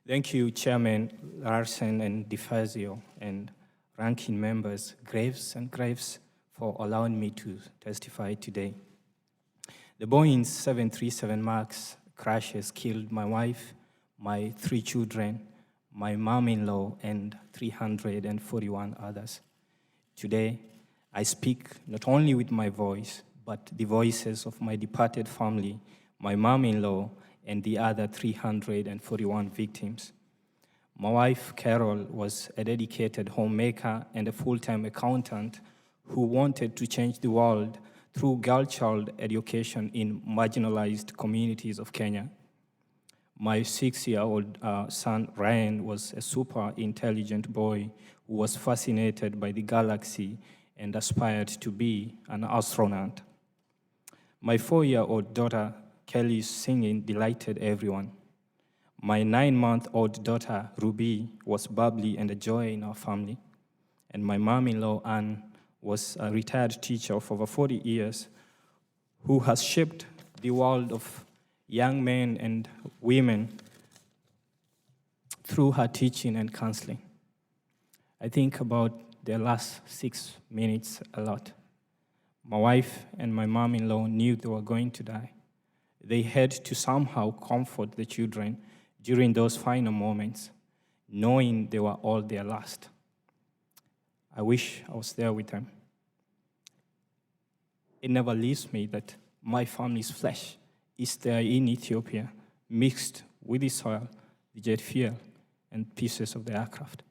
Thank you, Chairman Larsen and DeFazio, and ranking members Graves and Graves, for allowing me to testify today. The Boeing 737 MAX crashes killed my wife, my 3 children, my mom-in-law, and 341 others. Today, I speak not only with my voice, but the voices of my departed family, my mom-in-law, and the other 341 victims. My wife, Carol, was a dedicated homemaker and a full-time accountant who wanted to change the world through girl-child education in marginalized communities of Kenya. My 6-year-old son, Ryan, was a super intelligent boy who was fascinated by the galaxy and aspired to be an astronaut. My 4-year-old daughter, Kelly's singing delighted everyone. My 9-month-old daughter, Ruby, was bubbly and a joy in our family. And my mom-in-law, Anne, was a retired teacher of over 40 years who has shaped the world of young men and women through her teaching and counseling. I think about the last 6 minutes a lot. My wife and my mom-in-law knew they were going to die. They had to somehow comfort the children during those final moments, knowing they were all their last. I wish I was there with them. It never leaves me that my family's flesh is there in Ethiopia, mixed with the soil, the jet fuel, and pieces of the aircraft.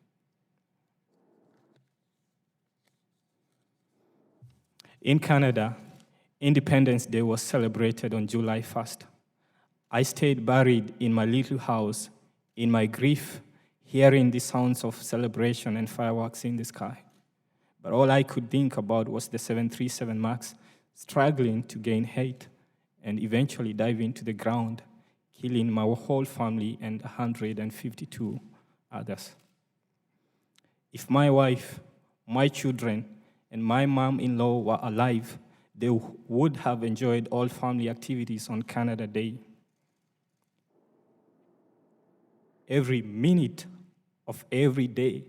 In Canada, Independence Day was celebrated on July 1st. I stayed buried in my little house, in my grief, hearing the sounds of celebration and fireworks in the sky. But all I could think about was the 737 MAX struggling to gain height and eventually diving to the ground, killing my whole family and 152 others. If my wife, my children, and my mom-in-law were alive, they would have enjoyed all family activities on Canada Day. Every minute of every day,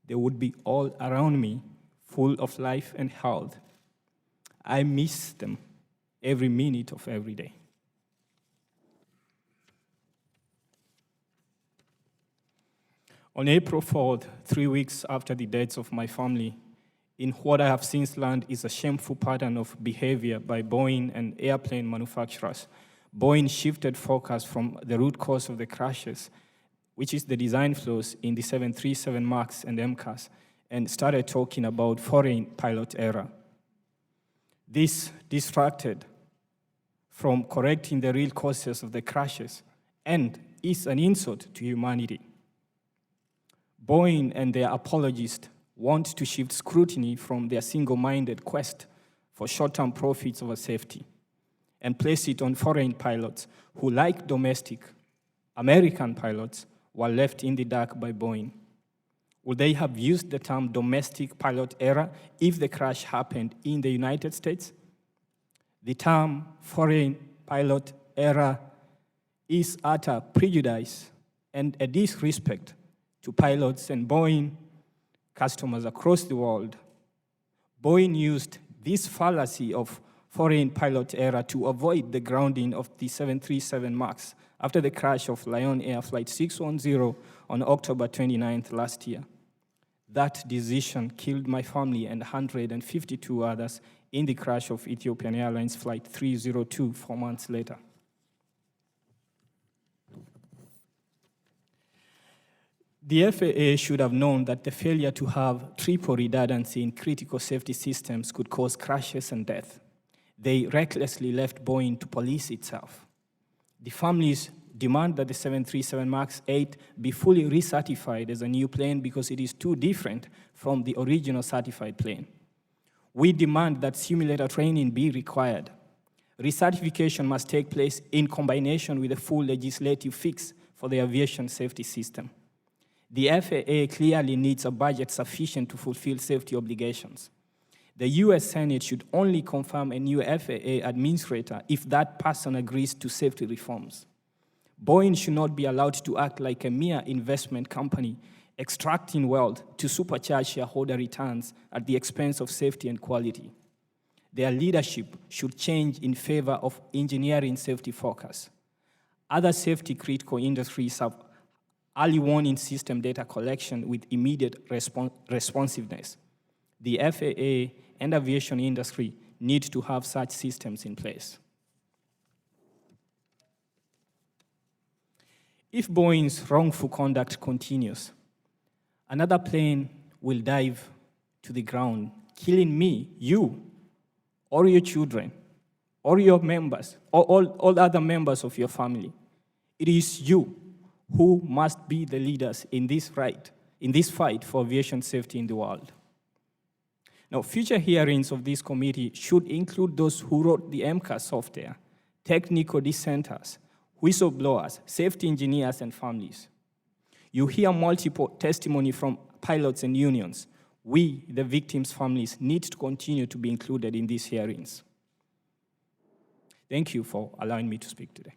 they would be all around me, full of life and health. I miss them every minute of every day. On April 4th, 3 weeks after the deaths of my family, in what I have since learned is a shameful pattern of behavior by Boeing and airplane manufacturers, Boeing shifted focus from the root cause of the crashes, which is the design flaws in the 737 MAX and MCAS, and started talking about foreign pilot error. This distracted from correcting the real causes of the crashes and is an insult to humanity. Boeing and their apologists want to shift scrutiny from their single-minded quest for short-term profits over safety and place it on foreign pilots who, like domestic American pilots, were left in the dark by Boeing. Would they have used the term domestic pilot error if the crash happened in the United States? The term foreign pilot error is utter prejudice and a disrespect to pilots and Boeing customers across the world. Boeing used this fallacy of foreign pilot error to avoid the grounding of the 737 MAX after the crash of Lion Air Flight 610 on October 29th last year. That decision killed my family and 152 others in the crash of Ethiopian Airlines Flight 302 4 months later. The FAA should have known that the failure to have triple redundancy in critical safety systems could cause crashes and death. They recklessly left Boeing to police itself. The families demand that the 737 MAX 8 be fully recertified as a new plane because it is too different from the original certified plane. We demand that simulator training be required. Recertification must take place in combination with a full legislative fix for the aviation safety system. The FAA clearly needs a budget sufficient to fulfill safety obligations. The US Senate should only confirm a new FAA administrator if that person agrees to safety reforms. Boeing should not be allowed to act like a mere investment company, extracting wealth to supercharge shareholder returns at the expense of safety and quality. Their leadership should change in favor of engineering safety focus. Other safety-critical industries have early warning system data collection with immediate responsiveness. The FAA and aviation industry need to have such systems in place. If Boeing's wrongful conduct continues, another plane will dive to the ground, killing me, you, or your children, or your members, or all other members of your family. It is you who must be the leaders in this fight for aviation safety in the world. Now, future hearings of this committee should include those who wrote the MCAS software, technical dissenters, whistleblowers, safety engineers, and families. You hear multiple testimony from pilots and unions. We, the victims' families, need to continue to be included in these hearings. Thank you for allowing me to speak today.